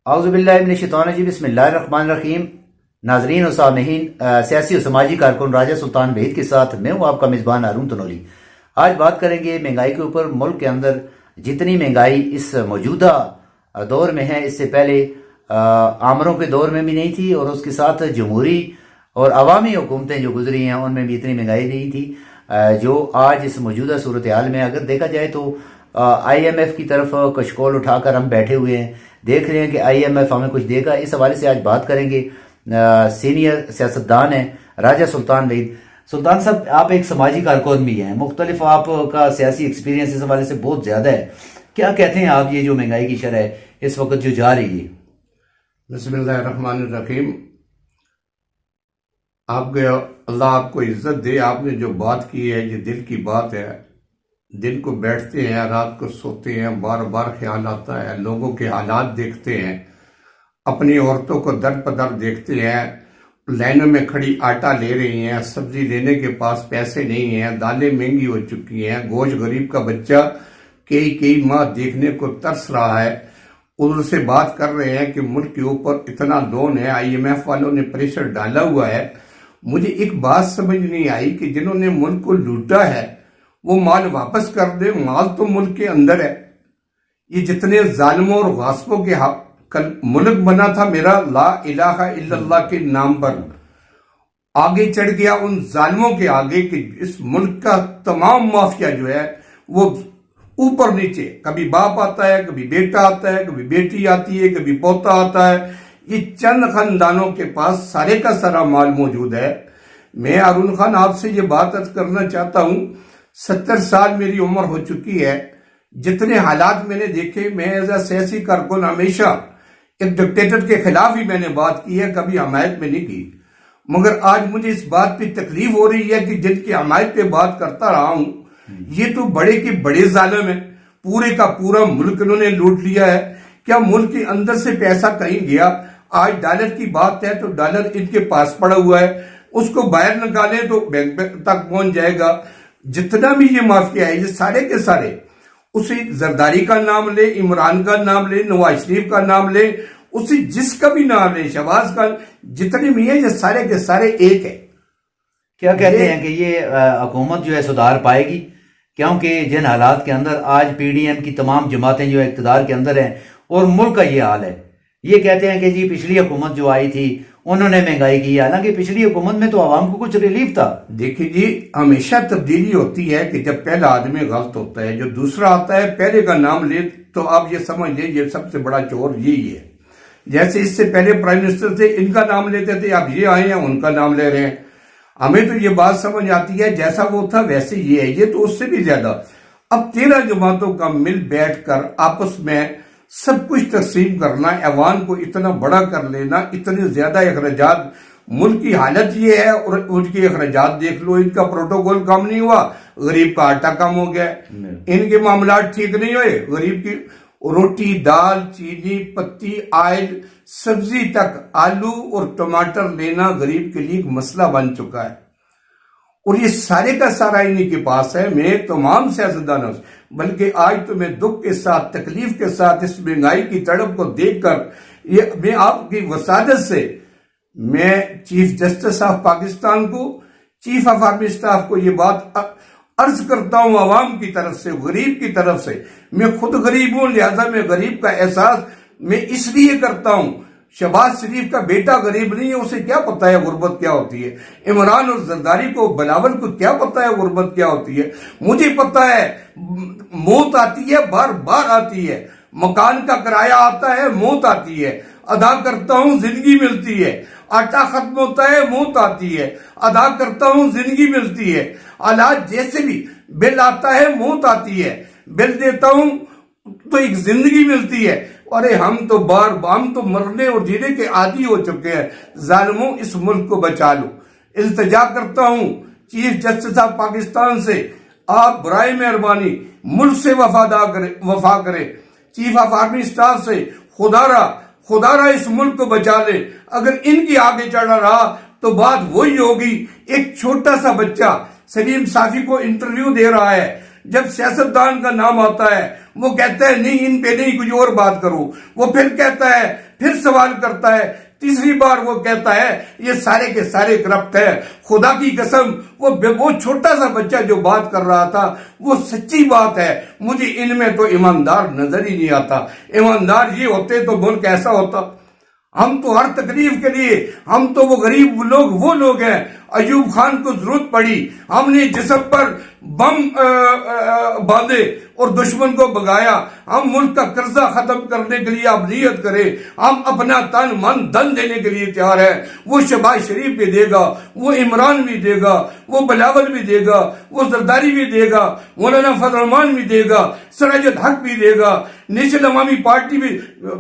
اعوذ باللہ من الشیطان الرجیم، بسم اللہ الرحمن الرحیم۔ ناظرین و سامعین، سیاسی و سماجی کارکن راجہ سلطان وحید کے ساتھ میں ہوں آپ کا میزبان ہارون تنولی۔ آج بات کریں گے مہنگائی کے اوپر۔ ملک کے اندر جتنی مہنگائی اس موجودہ دور میں ہے، اس سے پہلے آمروں کے دور میں بھی نہیں تھی، اور اس کے ساتھ جمہوری اور عوامی حکومتیں جو گزری ہیں ان میں بھی اتنی مہنگائی نہیں تھی جو آج اس موجودہ صورتحال میں اگر دیکھا جائے تو آئی ایم ایف کی طرف کشکول اٹھا کر ہم بیٹھے ہوئے ہیں، دیکھ رہے ہیں کہ آئی ایم ایف ہمیں کچھ دے گا۔ اس حوالے سے آج بات کریں گے۔ سینئر سیاستدان ہیں راجہ سلطان وحید۔ سلطان صاحب، آپ ایک سماجی کارکن بھی ہیں، مختلف آپ کا سیاسی ایکسپیرینس اس حوالے سے بہت زیادہ ہے، کیا کہتے ہیں آپ یہ جو مہنگائی کی شرح ہے اس وقت جو جا رہی ہے؟ بسم اللہ الرحمن الرحیم۔ آپ کے اللہ آپ کو عزت دے، آپ نے جو بات کی ہے یہ دل کی بات ہے۔ دن کو بیٹھتے ہیں، رات کو سوتے ہیں، بار بار خیال آتا ہے، لوگوں کے حالات دیکھتے ہیں، اپنی عورتوں کو در بدر دیکھتے ہیں، لائنوں میں کھڑی آٹا لے رہی ہیں، سبزی لینے کے پاس پیسے نہیں ہیں، دالیں مہنگی ہو چکی ہیں، گوشت غریب کا بچہ کئی ماہ دیکھنے کو ترس رہا ہے۔ ادھر سے بات کر رہے ہیں کہ ملک کے اوپر اتنا لون ہے، آئی ایم ایف والوں نے پریشر ڈالا ہوا ہے۔ مجھے ایک بات سمجھ نہیں آئی کہ جنہوں نے ملک کو لوٹا ہے وہ مال واپس کر دے۔ مال تو ملک کے اندر ہے۔ یہ جتنے ظالموں اور غاصبوں کے ملک بنا تھا میرا لا الہ الا اللہ کے نام پر، آگے چڑھ گیا ان ظالموں کے آگے کہ اس ملک کا تمام مافیا جو ہے وہ اوپر نیچے، کبھی باپ آتا ہے، کبھی بیٹا آتا ہے، کبھی بیٹی آتی ہے، کبھی پوتا آتا ہے، یہ چند خاندانوں کے پاس سارے کا سارا مال موجود ہے۔ میں ہارون خان آپ سے یہ بات عرض کرنا چاہتا ہوں، 70 سال میری عمر ہو چکی ہے، جتنے حالات میں نے دیکھے، میں ایز اے سیاسی کارکن ہمیشہ ایک ڈکٹیٹر کے خلاف ہی میں نے بات کی ہے، کبھی حمایت میں نہیں کی۔ مگر آج مجھے اس بات پہ تکلیف ہو رہی ہے کہ جن کی حمایت پہ بات کرتا رہا ہوں، یہ تو بڑے کے بڑے ظالم ہیں، پورے کا پورا ملک انہوں نے لوٹ لیا ہے۔ کیا ملک کے اندر سے پیسہ کہیں گیا؟ آج ڈالر کی بات ہے تو ڈالر ان کے پاس پڑا ہوا ہے، اس کو باہر نکالے تو بینک تک پہنچ جائے گا۔ جتنا بھی یہ مافیا ہے یہ سارے کے سارے، اسی زرداری کا نام لے، عمران کا نام لے، نواز شریف کا نام لے، اسی جس کا بھی نام لے، شہباز کا، جتنے بھی ہیں یہ سارے کے سارے ایک ہے۔ کیا کہتے ہیں کہ یہ حکومت جو ہے سدھار پائے گی؟ کیونکہ جن حالات کے اندر آج پی ڈی ایم کی تمام جماعتیں جو اقتدار کے اندر ہیں اور ملک کا یہ حال ہے، یہ کہتے ہیں کہ جی پچھلی حکومت جو آئی تھی انہوں نے مہنگائی کی، حالانکہ پچھلی حکومت میں تو عوام کو کچھ ریلیف تھا۔ دیکھیں جی، ہمیشہ تبدیلی ہوتی ہے کہ جب پہلا آدمی غلط ہوتا ہے، جو دوسرا آتا ہے پہلے کا نام لے تو آپ یہ سمجھ لیں یہ سب سے بڑا چور یہی ہے۔ جیسے اس سے پہلے پرائم منسٹر تھے، ان کا نام لیتے تھے، اب یہ آئے ہیں ان کا نام لے رہے ہیں۔ ہمیں تو یہ بات سمجھ آتی ہے جیسا وہ تھا ویسے یہ ہے، یہ تو اس سے بھی زیادہ۔ اب 13 جماعتوں کا مل بیٹھ کر آپس میں سب کچھ تقسیم کرنا، ایوان کو اتنا بڑا کر لینا، اتنے زیادہ اخراجات، ملک کی حالت یہ ہے، اور ان کی اخراجات دیکھ لو، ان کا پروٹوکول کم نہیں ہوا، غریب کا آٹا کم ہو گیا، ان کے معاملات ٹھیک نہیں ہوئے، غریب کی روٹی، دال، چینی، پتی، آئل، سبزی تک، آلو اور ٹماٹر لینا غریب کے لیے ایک مسئلہ بن چکا ہے، اور یہ سارے کا سارا انہی کے پاس ہے۔ میں تمام سیاستدانوں سے، بلکہ آج تو میں دکھ کے ساتھ، تکلیف کے ساتھ اس مہنگائی کی تڑپ کو دیکھ کر میں آپ کی وسادت سے میں چیف جسٹس آف پاکستان کو، چیف آف آرمی اسٹاف کو یہ بات عرض کرتا ہوں، عوام کی طرف سے، غریب کی طرف سے۔ میں خود غریب ہوں، لہذا میں غریب کا احساس میں اس لیے کرتا ہوں۔ شہباز شریف کا بیٹا غریب نہیں ہے، اسے کیا پتا ہے غربت کیا ہوتی ہے؟ عمران اور زرداری کو، بلاول کو کیا پتا ہے غربت کیا ہوتی ہے؟ مجھے پتا ہے، موت آتی ہے، بار بار آتی ہے، مکان کا کرایہ آتا ہے، موت آتی ہے، ادا کرتا ہوں زندگی ملتی ہے، آٹا ختم ہوتا ہے، موت آتی ہے، ادا کرتا ہوں زندگی ملتی ہے، آلات جیسے بھی، بل آتا ہے، موت آتی ہے، بل دیتا ہوں تو ایک زندگی ملتی ہے۔ ارے ہم تو مرنے اور جینے کے عادی ہو چکے ہیں۔ ظالموں، اس ملک کو بچا لو۔ التجا کرتا ہوں چیف جسٹس آف پاکستان سے، آپ برائے مہربانی ملک سے وفا کریں۔ چیف آف آرمی اسٹاف سے خدا را اس ملک کو بچا لے۔ اگر ان کی آگے چڑھا رہا تو بات وہی ہوگی۔ ایک چھوٹا سا بچہ سلیم صافی کو انٹرویو دے رہا ہے، جب سیاستدان کا نام آتا ہے وہ کہتا ہے نہیں ان پہ نہیں، کچھ اور بات کرو، وہ پھر کہتا ہے، پھر سوال کرتا ہے، تیسری بار وہ کہتا ہے یہ سارے کے سارے کرپٹ ہے۔ خدا کی قسم وہ چھوٹا سا بچہ جو بات کر رہا تھا وہ سچی بات ہے، مجھے ان میں تو ایماندار نظر ہی نہیں آتا۔ ایماندار یہ ہوتے تو ملک ایسا ہوتا۔ ہم تو ہر تکلیف کے لیے، ہم تو وہ غریب لوگ، وہ لوگ ہیں، ایوب خان کو ضرورت پڑی، ہم نے جسم پر بم باندھے اور دشمن کو بگایا۔ ہم ملک کا قرضہ ختم کرنے کے لیے اب نیت کریں، ہم اپنا تن من دن دینے کے لیے تیار ہیں۔ وہ شہباز شریف بھی دے گا، وہ عمران بھی دے گا، وہ بلاول بھی دے گا، وہ زرداری بھی دے گا، مولانا فضل الرحمان بھی دے گا، سراج الحق بھی دے گا، نیشنل عوامی پارٹی بھی،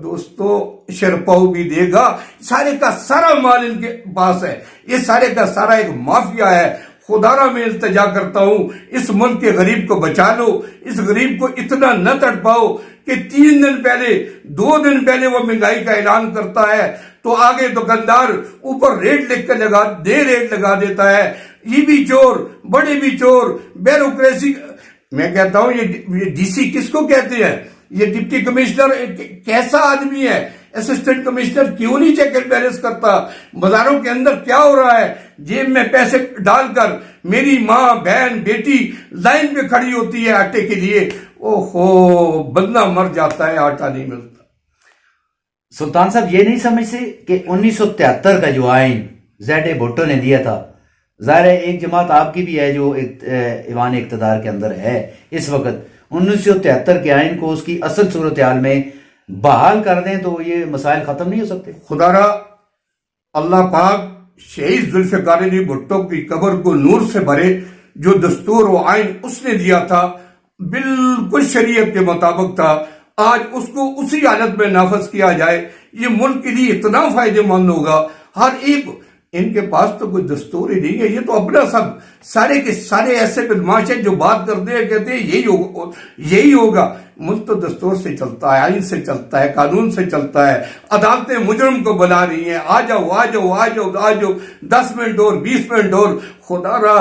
دوستو شرپاؤ بھی دے گا۔ سارے کا سارا مال ان کے پاس ہے، یہ سارے کا سارا ایک مافیا ہے۔ خدا را میں التجا کرتا ہوں اس ملک کے غریب کو بچا لو، اس غریب کو اتنا نہ تڑپاؤ کہ 3 دن پہلے 2 دن پہلے وہ مہنگائی کا اعلان کرتا ہے تو آگے دکاندار اوپر ریٹ لکھ کے ریٹ لگا دیتا ہے۔ یہ بھی چور، بڑے بھی چور، بیوروکریسی۔ میں کہتا ہوں یہ ڈی سی کس کو کہتے ہیں؟ یہ ڈپٹی کمشنر کیسا آدمی ہے؟ اسسٹنٹ کمشنر کیوں نہیں چیک اینڈ بیلنس کرتا؟ بازاروں کے اندر کیا ہو رہا ہے؟ جیب میں پیسے ڈال کر میری ماں، بہن، بیٹی لائن پہ کھڑی ہوتی ہے آٹے کے لیے، اوہو بندہ مر جاتا ہے، آٹا نہیں ملتا۔ سلطان صاحب یہ نہیں سمجھتے کہ 1973 کا جو آئین زیڈ اے بھٹو نے دیا تھا، ظاہر ہے ایک جماعت آپ کی بھی ہے جو ایوان اقتدار کے اندر ہے اس وقت، 1973 کے آئین کو اس کی اصل صورتحال میں بحال کر دیں تو یہ مسائل ختم نہیں ہو سکتے؟ خدا را اللہ پاک شہید ذوالفقار علی بھٹو کی قبر کو نور سے بھرے۔ جو دستور و آئین اس نے دیا تھا بالکل شریعت کے مطابق تھا، آج اس کو اسی حالت میں نافذ کیا جائے، یہ ملک کے لیے اتنا فائدہ مند ہوگا۔ ہر ایک، ان کے پاس تو کوئی دستور ہی نہیں ہے، یہ تو اپنا سب سارے کے سارے ایسے بدماش ہیں جو بات کرتے ہیں، کہتے ہیں یہی ہوگا۔ ملک تو دستور سے چلتا ہے، آئین سے چلتا ہے، قانون سے چلتا ہے۔ عدالتیں مجرم کو بلا رہی ہیں، آ جاؤ آ جاؤ آ جاؤ آ جاؤ، 10 منٹ اور 20 منٹ اور۔ خدا را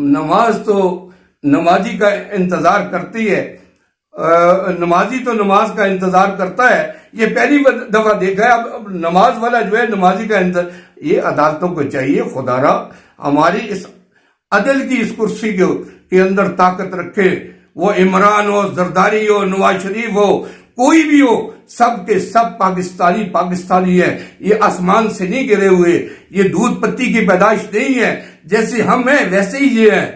نماز تو نمازی کا انتظار کرتی ہے، نمازی تو نماز کا انتظار کرتا ہے۔ یہ پہلی دفعہ دیکھا ہے، اب نماز والا جو ہے نمازی کا انتظار۔ یہ عدالتوں کو چاہیے خدا را ہماری اس عدل کی اس کرسی کے اندر طاقت رکھے، وہ عمران ہو، زرداری ہو، نواز شریف ہو، کوئی بھی ہو، سب کے سب پاکستانی ہیں۔ یہ آسمان سے نہیں گرے ہوئے، یہ دودھ پتی کی پیدائش نہیں ہے، جیسے ہم ہیں ویسے ہی یہ ہیں۔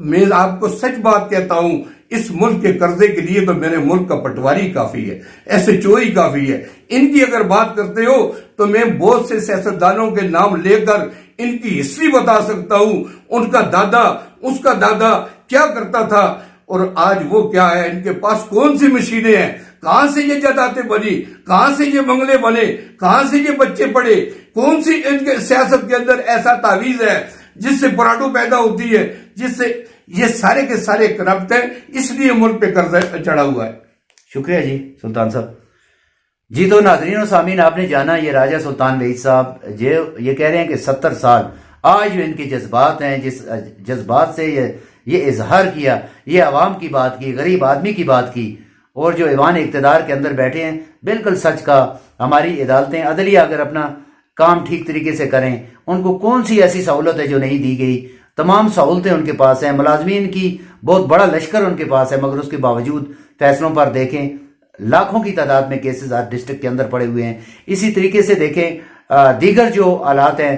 میں آپ کو سچ بات کہتا ہوں، اس ملک کے قرضے کے لیے تو میرے ملک کا پٹواری کافی ہے، ایسے چوری کافی ہے۔ ان کی اگر بات کرتے ہو تو میں بہت سے سیاستدانوں کے نام لے کر ان کی ہسٹری بتا سکتا ہوں، ان کا دادا، اس کا دادا کیا کرتا تھا اور آج وہ کیا ہے، ان کے پاس کون سی مشینیں ہیں، کہاں سے یہ جائیدادیں بنی، کہاں سے یہ بنگلے بنے، کہاں سے یہ بچے پڑھے، کون سی ان کے سیاست کے اندر ایسا تعویذ ہے جس سے پراڈو پیدا ہوتی ہے، جس سے یہ سارے کے سارے کرپٹ ہیں، اس لیے ملک پہ قرضہ چڑھا ہوا ہے۔ شکریہ جی سلطان صاحب۔ جی تو ناظرین و سامعین، آپ نے جانا یہ راجہ سلطان وحید صاحب یہ کہہ رہے ہیں کہ 70 سال آج جو ان کے جذبات ہیں، جس جذبات سے یہ اظہار کیا، یہ عوام کی بات کی، غریب آدمی کی بات کی، اور جو ایوان اقتدار کے اندر بیٹھے ہیں، بالکل سچ کا۔ ہماری عدالتیں، عدلیہ اگر اپنا کام ٹھیک طریقے سے کریں، ان کو کون سی ایسی سہولت ہے جو نہیں دی گئی؟ تمام سہولتیں ان کے پاس ہیں، ملازمین کی بہت بڑا لشکر ان کے پاس ہے، مگر اس کے باوجود فیصلوں پر دیکھیں لاکھوں کی تعداد میں کیسز ہر ڈسٹرکٹ کے اندر پڑے ہوئے ہیں۔ اسی طریقے سے دیکھیں دیگر جو آلات ہیں،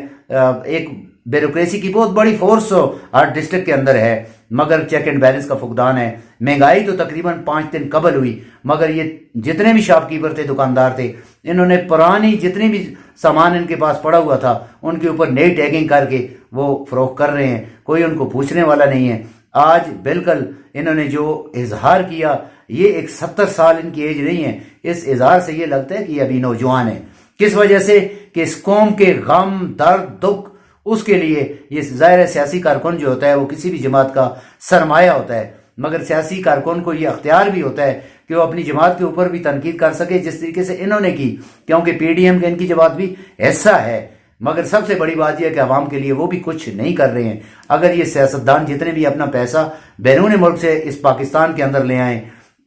ایک بیوروکریسی کی بہت بڑی فورس ہر ڈسٹرکٹ کے اندر ہے، مگر چیک اینڈ بیلنس کا فقدان ہے۔ مہنگائی تو تقریباً 5 دن قبل ہوئی، مگر یہ جتنے بھی شاپ کیپر تھے، دکاندار تھے، انہوں نے پرانی جتنی بھی سامان ان کے پاس پڑا ہوا تھا ان کے اوپر نئی ٹیگنگ کر کے وہ فروخت کر رہے ہیں، کوئی ان کو پوچھنے والا نہیں ہے۔ آج بالکل انہوں نے جو اظہار کیا، یہ ایک 70 سال ان کی ایج نہیں ہے، اس اظہار سے یہ لگتا ہے کہ یہ ابھی نوجوان ہے۔ کس وجہ سے؟ کہ اس قوم کے غم، درد، دکھ، اس کے لیے یہ ظاہر سیاسی کارکن جو ہوتا ہے وہ کسی بھی جماعت کا سرمایہ ہوتا ہے، مگر سیاسی کارکن کو یہ اختیار بھی ہوتا ہے کہ وہ اپنی جماعت کے اوپر بھی تنقید کر سکے، جس طریقے سے انہوں نے کی، کیونکہ پی ڈی ایم کا ان کی جماعت بھی ایسا ہے۔ مگر سب سے بڑی بات یہ ہے کہ عوام کے لیے وہ بھی کچھ نہیں کر رہے ہیں۔ اگر یہ سیاستدان جتنے بھی اپنا پیسہ بیرون ملک سے اس پاکستان کے اندر لے آئیں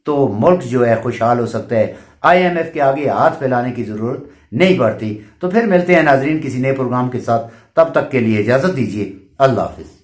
تو ملک جو ہے خوشحال ہو سکتا ہے، IMF کے آگے ہاتھ پھیلانے کی ضرورت نہیں پڑتی۔ تو پھر ملتے ہیں ناظرین کسی نئے پروگرام کے ساتھ، تب تک کے لیے اجازت دیجیے، اللہ حافظ۔